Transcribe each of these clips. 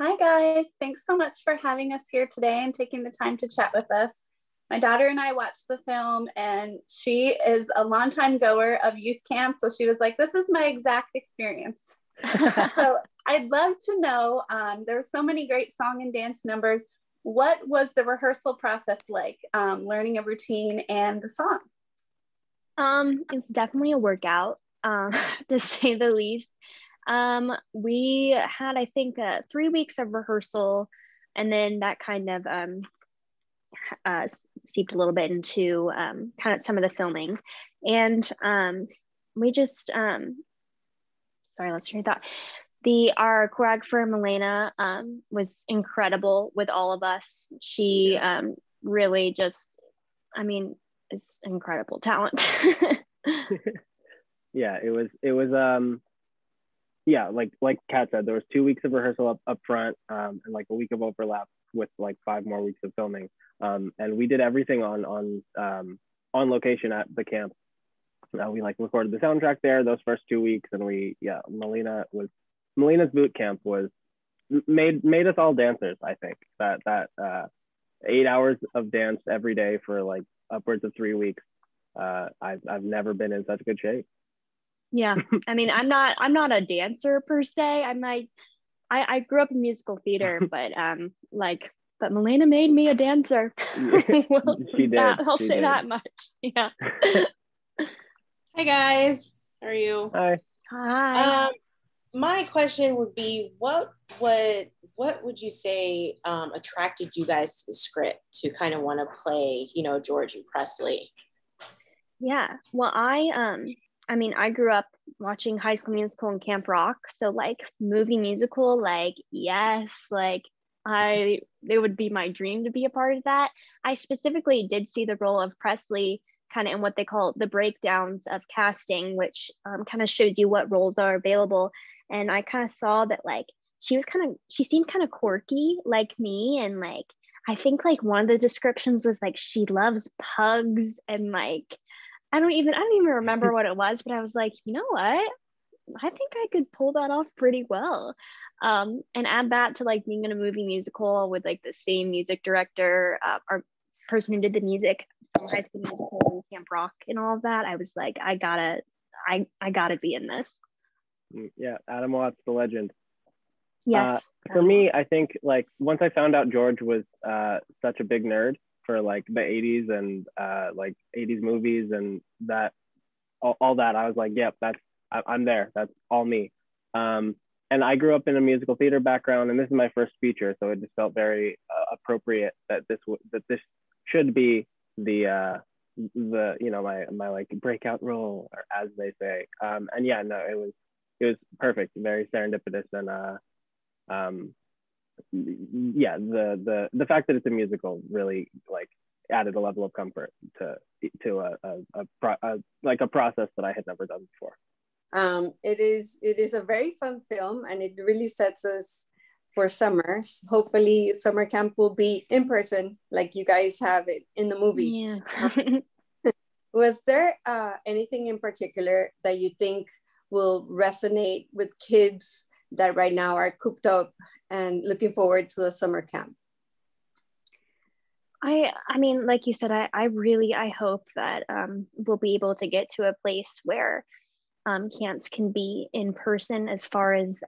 Hi guys, thanks so much for having us here today and taking the time to chat with us. My daughter and I watched the film and she is a longtime goer of youth camp. So she was like, this is my exact experience. So I'd love to know, there were so many great song and dance numbers. What was the rehearsal process like, learning a routine and the song? It was definitely a workout, to say the least. We had, I think, 3 weeks of rehearsal, and then that kind of seeped a little bit into kind of some of the filming. And we just, sorry, let's hear that. Our choreographer, Milena, was incredible with all of us. She really just, I mean, is incredible talent. Yeah, it was yeah, like Kat said, there was 2 weeks of rehearsal up front, and like a week of overlap with like 5 more weeks of filming, and we did everything on location at the camp. We like recorded the soundtrack there those first 2 weeks, and Melena's boot camp was made us all dancers. I think that 8 hours of dance every day for like upwards of 3 weeks. I've never been in such good shape. Yeah, I mean, I'm not a dancer per se. I grew up in musical theater, but but Milena made me a dancer. Well, She did. I'll she say did. that much. Yeah. Hi guys, how are you? Hi. Hi. My question would be, what would you say attracted you guys to the script to kind of want to play, George and Presley? Yeah. Well, I mean, I grew up watching High School Musical and Camp Rock, so like movie musical, like yes, like it would be my dream to be a part of that. I specifically did see the role of Presley kind of in what they call the breakdowns of casting, which kind of shows you what roles are available. And I kind of saw that like she seemed kind of quirky like me, and like I think like one of the descriptions was like she loves pugs, and like I don't even remember what it was, but I was like, you know what? I think I could pull that off pretty well. And add that to like being in a movie musical with like the same music director or person who did the music from High School Musical and Camp Rock and all of that. I was like, I gotta be in this. Yeah, Adam Watts, the legend. Yes. For me, I think like once I found out George was such a big nerd for like the 80s and like 80s movies and that all that, I was like, yep, I'm there. That's all me. And I grew up in a musical theater background, and this is my first feature, so it just felt very appropriate that this should be the my like breakout role, or as they say. And yeah, no, it was perfect, very serendipitous, and yeah, the fact that it's a musical really like added a level of comfort to a process that I had never done before. It is a very fun film, and it really sets us for summers. Hopefully summer camp will be in person like you guys have it in the movie. Yeah. Was there anything in particular that you think will resonate with kids that right now are cooped up and looking forward to a summer camp? I mean, like you said, I really hope that we'll be able to get to a place where camps can be in person as far as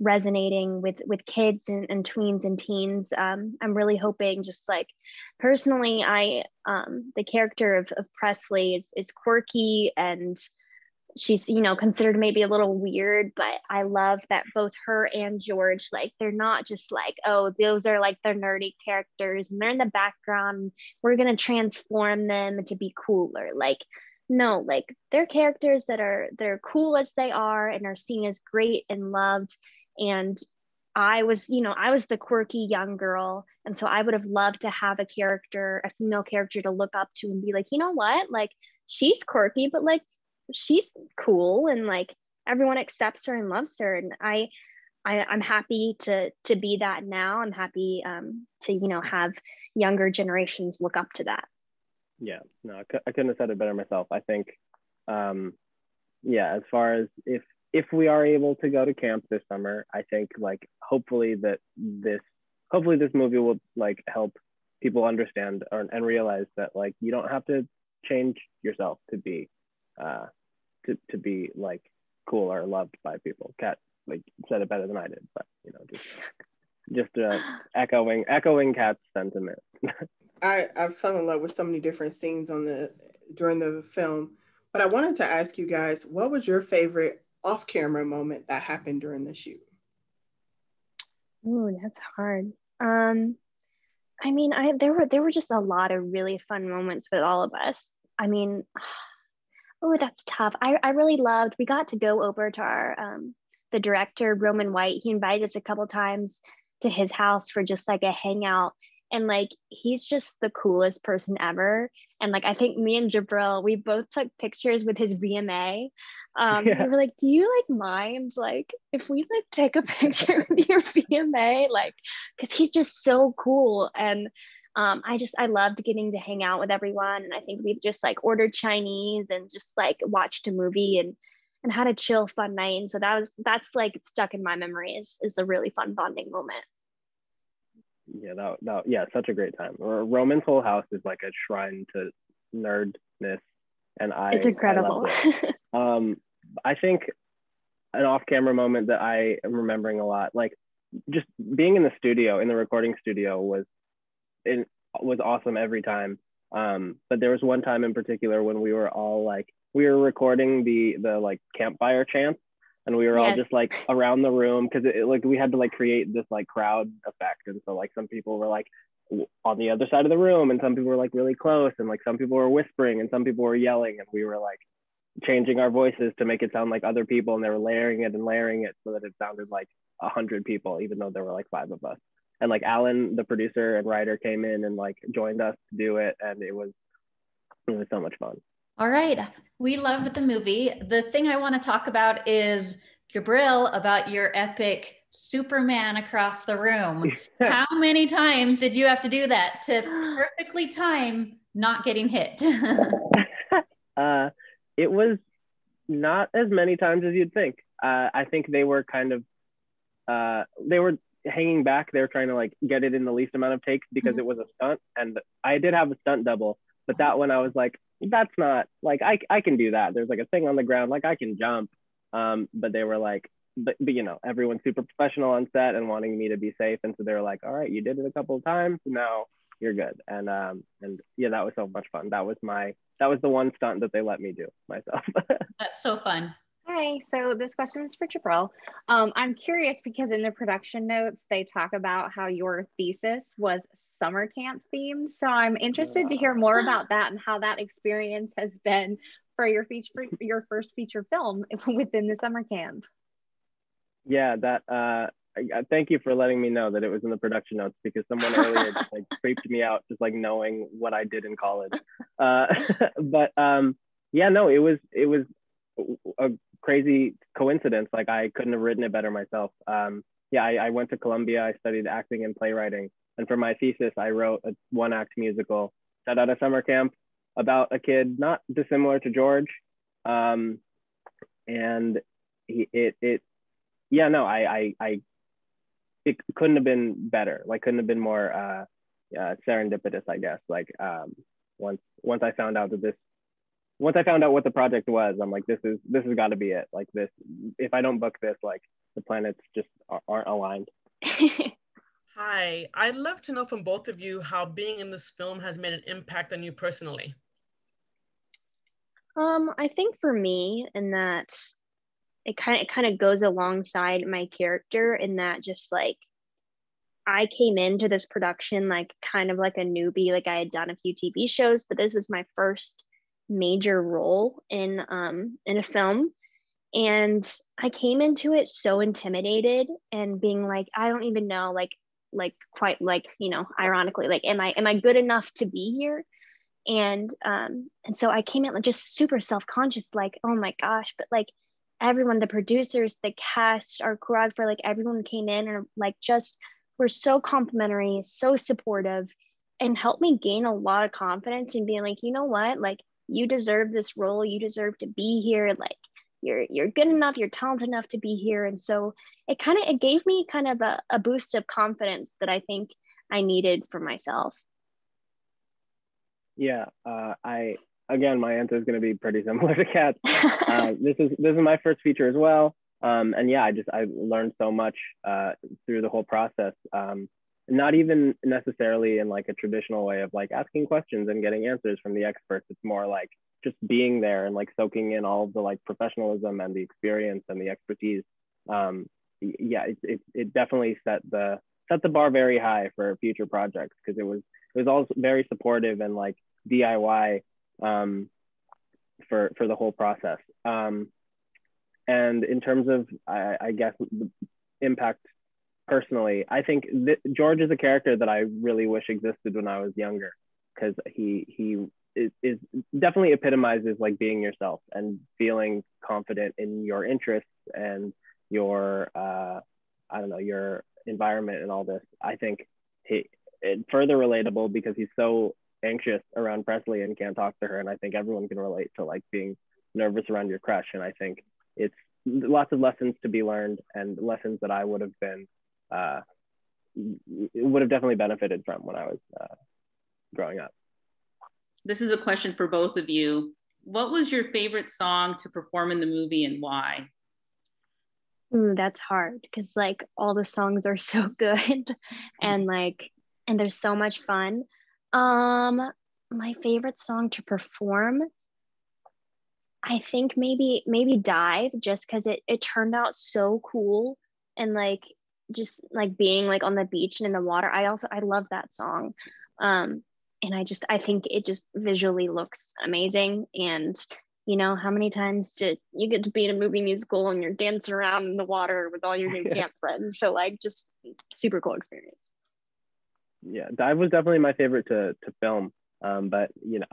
resonating with kids and tweens and teens. I'm really hoping, just like personally, the character of Presley is quirky, and she's considered maybe a little weird, but I love that both her and George, like they're not just like, oh, those are like their nerdy characters and they're in the background, we're gonna transform them to be cooler. Like no, like they're characters they're cool as they are and are seen as great and loved. And I was the quirky young girl, and so I would have loved to have a female character to look up to and be like, you know what, like she's quirky, but like she's cool, and like everyone accepts her and loves her. And I'm happy to be that now. I'm happy to have younger generations look up to that. Yeah, no, I couldn't have said it better myself. I think yeah, as far as if if we are able to go to camp this summer, I think like hopefully this movie will like help people understand and realize that like you don't have to change yourself to be to be like cool or loved by people. Kat like said it better than I did, but you know, just echoing Kat's sentiment. I fell in love with so many different scenes during the film, but I wanted to ask you guys, what was your favorite off-camera moment that happened during the shoot? Ooh, that's hard. I mean, there were just a lot of really fun moments with all of us. I mean, oh, that's tough. I really loved, we got to go over to our the director, Roman White. He invited us a couple times to his house for just like a hangout. And like, he's just the coolest person ever. And like, I think me and Jahbril, we both took pictures with his VMA. We were like, do you like mind like if we like take a picture with your VMA? Like, because he's just so cool. And I loved getting to hang out with everyone. And I think we've just like ordered Chinese and just like watched a movie and had a chill, fun night. And so that's like stuck in my memory is a really fun bonding moment. Yeah, such a great time. Roman's whole house is like a shrine to nerdness, and it's incredible. I think an off-camera moment that I am remembering a lot, like just being in the studio, in the recording studio, was awesome every time. But there was one time in particular when we were all like, we were recording the like campfire chants, and we were all just like around the room because like we had to like create this like crowd effect, and so like some people were like on the other side of the room, and some people were like really close, and like some people were whispering, and some people were yelling, and we were like changing our voices to make it sound like other people, and they were layering it so that it sounded like 100 people, even though there were like 5 of us. And like Alan, the producer and writer, came in and like joined us to do it, and it was so much fun. All right. We loved the movie. The thing I want to talk about is, Jahbril, about your epic Superman across the room. How many times did you have to do that to perfectly time not getting hit? It was not as many times as you'd think. I think they were kind of, they were hanging back. They were trying to like get it in the least amount of takes because it was a stunt. And I did have a stunt double, but that one I was like, that's not like I can do that. There's like a thing on the ground, like I can jump. But they were like, but you know, everyone's super professional on set and wanting me to be safe, and so they were like, all right, you did it a couple of times, now you're good. And yeah, that was so much fun. That was the one stunt that they let me do myself. That's so fun. Hi, so this question is for Jahbril. I'm curious because in the production notes they talk about how your thesis was summer camp themed. So I'm interested to hear more about that and how that experience has been for your first feature film within the summer camp. Yeah, that thank you for letting me know that it was in the production notes, because someone earlier just like creeped me out just like knowing what I did in college. But yeah, no, it was a crazy coincidence. Like I couldn't have written it better myself. Yeah, I went to Columbia. I studied acting and playwriting. And for my thesis, I wrote a 1-act musical set at a summer camp about a kid not dissimilar to George. And it couldn't have been better. Like couldn't have been more serendipitous, I guess. Like once I found out what the project was, I'm like, this has got to be it. Like this, if I don't book this, like the planets just aren't aligned. Hi, I'd love to know from both of you how being in this film has made an impact on you personally. I think for me, in that it kind of goes alongside my character, in that just like I came into this production like kind of like a newbie. Like I had done a few TV shows, but this is my first major role in a film. And I came into it so intimidated and being like, I don't even know, like quite like, you know, ironically, like, am I good enough to be here? And so I came in like just super self-conscious, like, oh my gosh, but like everyone, the producers, the cast, our choreographer, like everyone came in and like just were so complimentary, so supportive, and helped me gain a lot of confidence in being like, you know what, like you deserve this role, you deserve to be here, like you're good enough, you're talented enough to be here. And so it gave me kind of a boost of confidence that I think I needed for myself. Yeah, again, my answer is going to be pretty similar to Kat's. This is my first feature as well, and yeah, I learned so much through the whole process. Not even necessarily in like a traditional way of like asking questions and getting answers from the experts. It's more like just being there and like soaking in all of the like professionalism and the experience and the expertise. Yeah, it definitely set the bar very high for future projects, because it was also very supportive and like DIY for the whole process. And in terms of I guess the impact personally, I think George is a character that I really wish existed when I was younger, because he is definitely epitomizes like being yourself and feeling confident in your interests and your your environment and all this. I think it's further relatable because he's so anxious around Presley and can't talk to her, and I think everyone can relate to like being nervous around your crush. And I think it's lots of lessons to be learned, and lessons that I would have definitely benefited from when I was growing up. This is a question for both of you. What was your favorite song to perform in the movie, and why? Ooh, that's hard, because like all the songs are so good and there's so much fun. My favorite song to perform, I think maybe Dive, just because it turned out so cool, and like just like being like on the beach and in the water. I love that song. And I think it just visually looks amazing. And you know, how many times did you get to be in a movie musical and you're dancing around in the water with all your new camp friends? So like, just super cool experience. Yeah, Dive was definitely my favorite to film. But you know,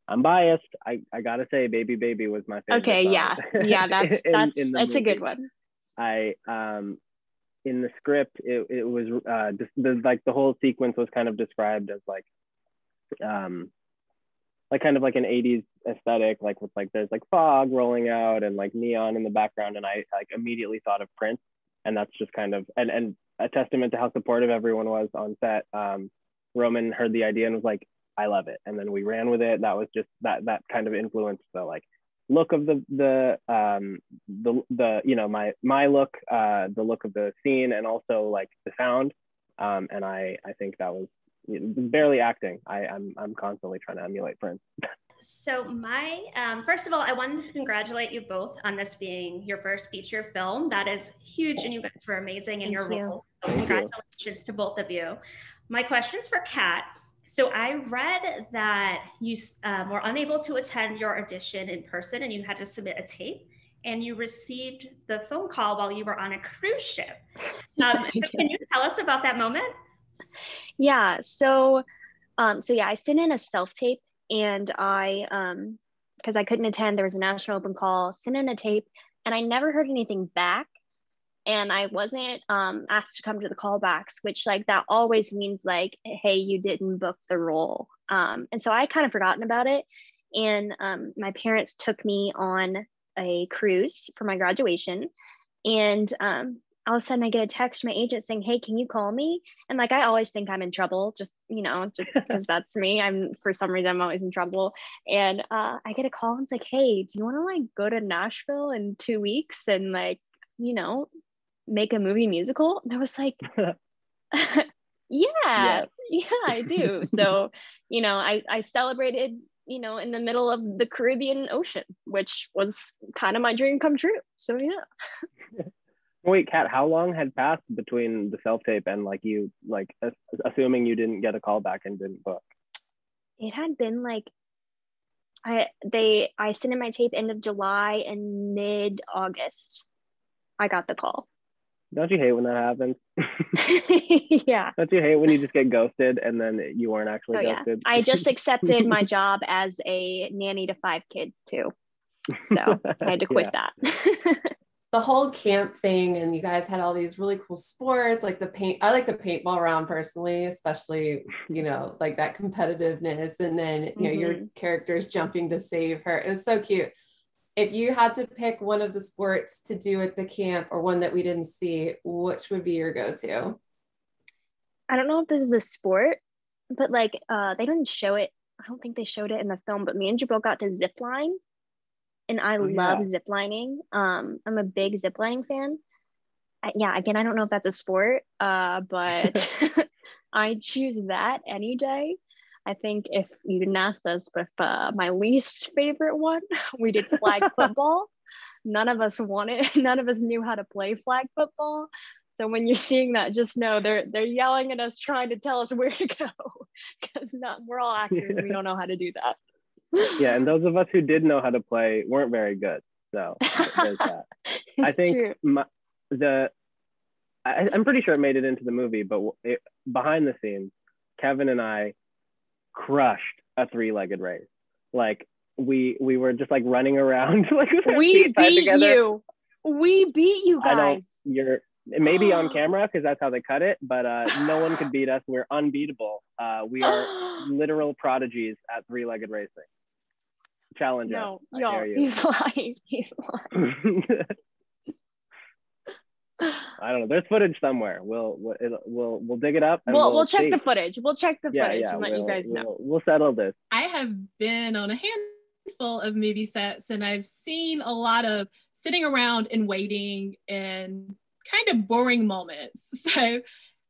I'm biased. I gotta say, Baby Baby was my favorite. Okay, song. yeah, that's a good one. In the script, it was the whole sequence was kind of described as like kind of like an 80s aesthetic, like with like there's like fog rolling out and like neon in the background, and I like immediately thought of Prince, and that's just kind of and a testament to how supportive everyone was on set. Roman heard the idea and was like, I love it, and then we ran with it. That was just that kind of influenced the like look of the you know, my look, the look of the scene, and also like the sound. And I think that was barely acting. I'm constantly trying to emulate Prince. So first of all, I wanted to congratulate you both on this being your first feature film. That is huge, and you guys were amazing in your role. So congratulations to both of you. My question's for Kat. So I read that you were unable to attend your audition in person, and you had to submit a tape, and you received the phone call while you were on a cruise ship. So can you tell us about that moment? Yeah, so yeah, I sent in a self-tape, and because I couldn't attend, there was a national open call, sent in a tape, and I never heard anything back. And I wasn't asked to come to the callbacks, which like that always means like, hey, you didn't book the role. And so I kind of forgotten about it. And my parents took me on a cruise for my graduation. And all of a sudden I get a text from my agent saying, hey, can you call me? And like, I always think I'm in trouble, just because that's me. For some reason, I'm always in trouble. And I get a call and it's like, hey, do you want to like go to Nashville in 2 weeks and like, you know, make a movie musical? And I was like, yeah, I do. So, you know, I celebrated, you know, in the middle of the Caribbean Ocean, which was kind of my dream come true. So yeah. Wait, Kat, how long had passed between the self-tape and like you, like assuming you didn't get a call back and didn't book? It had been like, I sent in my tape end of July, and mid-August I got the call. Don't you hate when that happens? Yeah. Don't you hate when you just get ghosted and then you weren't actually ghosted? Yeah. I just accepted my job as a nanny to 5 kids too. So I had to quit that. The whole camp thing, and you guys had all these really cool sports, like I like the paintball round personally, especially, you know, like that competitiveness. And then, you know, your characters jumping to save her. It was so cute. if you had to pick one of the sports to do at the camp or one that we didn't see, which would be your go-to? I don't know if this is a sport, but like they didn't show it. I don't think they showed it in the film, but me and Jahbril got to zip line, and I love zip lining. I'm a big zip lining fan. Yeah, again, I don't know if that's a sport, but I choose that any day. I think if you didn't ask this, but if, my least favorite one, we did flag football. None of us wanted, none of us knew how to play flag football. So when you're seeing that, just know they're yelling at us, trying to tell us where to go, because we're all actors and we don't know how to do that. Yeah, and those of us who did know how to play weren't very good. So there's that. I think I'm pretty sure it made it into the movie, but behind the scenes, Kevin and I crushed a 3-legged race. Like we were just like running around like we beat you. We beat you guys. You're maybe on camera because that's how they cut it, but no one could beat us. We're unbeatable. We are literal prodigies at 3-legged racing. Challenge us. I dare you. He's lying. He's lying. I don't know. There's footage somewhere. We'll dig it up. And we'll check the footage. We'll check the footage and let you guys know. We'll settle this. I have been on a handful of movie sets, and I've seen a lot of sitting around and waiting and kind of boring moments. So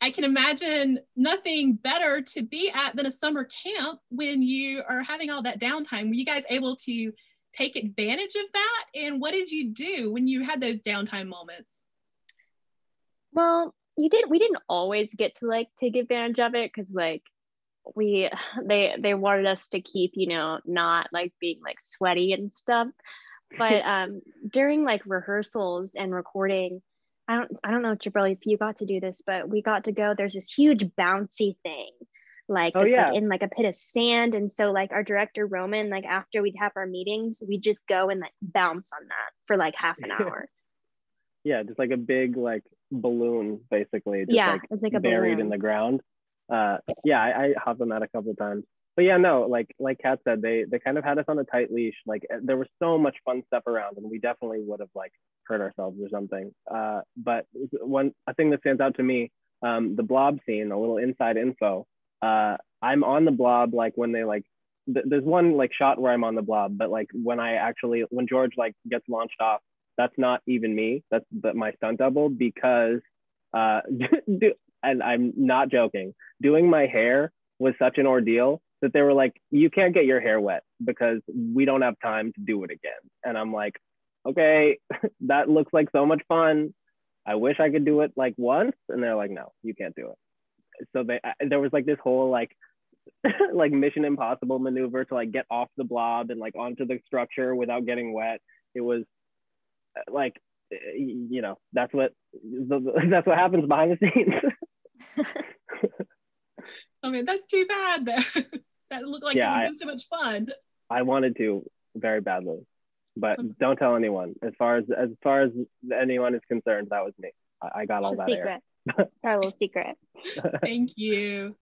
I can imagine nothing better to be at than a summer camp when you are having all that downtime. Were you guys able to take advantage of that? And what did you do when you had those downtime moments? Well, we didn't always get to like take advantage of it, because like they wanted us to keep, not like being like sweaty and stuff. But during like rehearsals and recording, I don't know, Jahbril, if you got to do this, but we got to go, there's this huge bouncy thing, like it's like in like a pit of sand. And so like our director Roman, like after we'd have our meetings, we'd just go and like bounce on that for like half an hour. Yeah, just like a big like balloon, basically. Just, it's like a buried balloon in the ground. I hopped on that a couple of times. But yeah, no, like Kat said, they kind of had us on a tight leash. Like there was so much fun stuff around, and we definitely would have like hurt ourselves or something. But a thing that stands out to me, the Blob scene, a little inside info. I'm on the Blob like when they like. There's one like shot where I'm on the Blob, but like when George like gets launched off, that's not even me. That's my stunt double, because and I'm not joking. Doing my hair was such an ordeal that they were like, you can't get your hair wet because we don't have time to do it again. And I'm like, okay, that looks like so much fun. I wish I could do it like once. And they're like, no, you can't do it. So there was like this whole like like Mission Impossible maneuver to like get off the Blob and like onto the structure without getting wet. It was like, that's what happens behind the scenes. I mean, that's too bad though. That looked like it would have been so much fun. I wanted to very badly, but don't tell anyone. As far as anyone is concerned, that was me. I got all that secret. It's our little secret. Thank you.